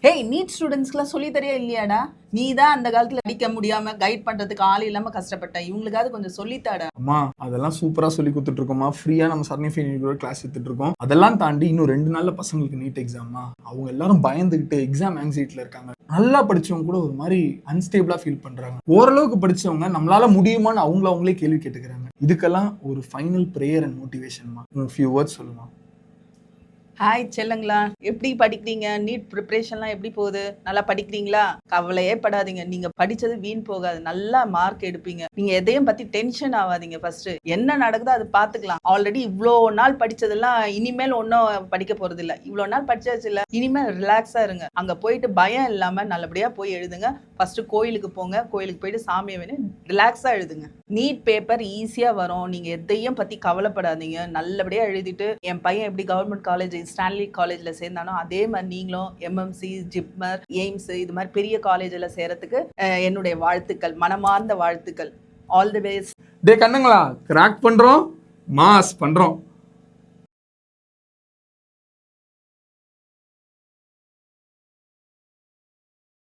Hey, NEET ஸ்டூடெண்ட்ஸ்க்குலாம் சொல்லி தரியா இல்லையாடா? நீ தான் அந்த காலத்துல படிக்க முடியாம கைட் பண்றதுக்கு ஆள் இல்லாம கஷ்டப்பட்ட. இவங்களுக்காவது கொஞ்சம் சொல்லித்தாடா. அம்மா அதெல்லாம் சூப்பரா சொல்லி கொடுத்துட்டு இருக்கோம்மா. ஃப்ரீயா நம்ம சர்டிஃபிகேட் கிளாஸ் எடுத்துட்டு இருக்கோம். அதெல்லாம் தாண்டி இன்னும் 2 நாள்ல பசங்களுக்கு நீட் எக்ஸாமா. அவங்க எல்லாரும் பயந்துகிட்டு எக்ஸாம் ஆங்ஸைட்டில இருக்காங்க. நல்லா படிச்சவங்க கூட ஒரு மாதிரி அன்ஸ்டேபிளா ஃபீல் பண்றாங்க. ஓரளவுக்கு படிச்சவங்க நம்மளால முடியுமான்னு அவங்களே கேள்வி கேட்டுக்கிறாங்க. இதுக்கெல்லாம் ஒரு ஃபைனல் பிரேயர் அண்ட் மோட்டிவேஷன்மா. ஃபியூ வேர்ட்ஸ் சொல்லுமா. ஹாய் செல்லுங்களா, எப்படி படிக்கிறீங்க? நீட் ப்ரிப்பரேஷன்லாம் எப்படி போகுது? நல்லா படிக்கிறீங்களா? கவலையே படாதீங்க. நீங்க படிச்சது வீண் போகாது. நல்லா மார்க் எடுப்பீங்க. நீங்க எதையும் பத்தி டென்ஷன் ஆகாதீங்க. ஃபர்ஸ்ட் என்ன நடக்குதோ அது பாத்துக்கலாம். ஆல்ரெடி இவ்வளோ நாள் படிச்சதெல்லாம் இனிமேல் ஒன்றும் படிக்க போறது இல்லை. இவ்வளோ நாள் படிச்சாச்சு இல்லை, இனிமேல் ரிலாக்ஸா இருங்க. அங்க போயிட்டு பயம் இல்லாம நல்லபடியா போய் எழுதுங்க. ஃபர்ஸ்ட் கோயிலுக்கு போங்க. கோயிலுக்கு போயிட்டு சாமியை வேணும் ரிலாக்ஸா எழுதுங்க. நீட் பேப்பர் ஈஸியா வரும். நீங்க எதையும் பத்தி கவலைப்படாதீங்க. நல்லபடியா எழுதிட்டு என் பையன் எப்படி கவர்மெண்ட் காலேஜ் ஸ்டான்லி காலேஜ்ல சேர்ந்தானோ அதே மாதிரி நீங்களும் எம்எம்சி, ஜிப்மர், எய்ம்ஸ் இது மாதிரி பெரிய காலேஜில் சேர்றதுக்கு என்னுடைய வாழ்த்துக்கள், மனமார்ந்த வாழ்த்துக்கள். All the best. டே கண்ணுங்களா, கிராக் பண்றோம், மாஸ் பண்றோம்.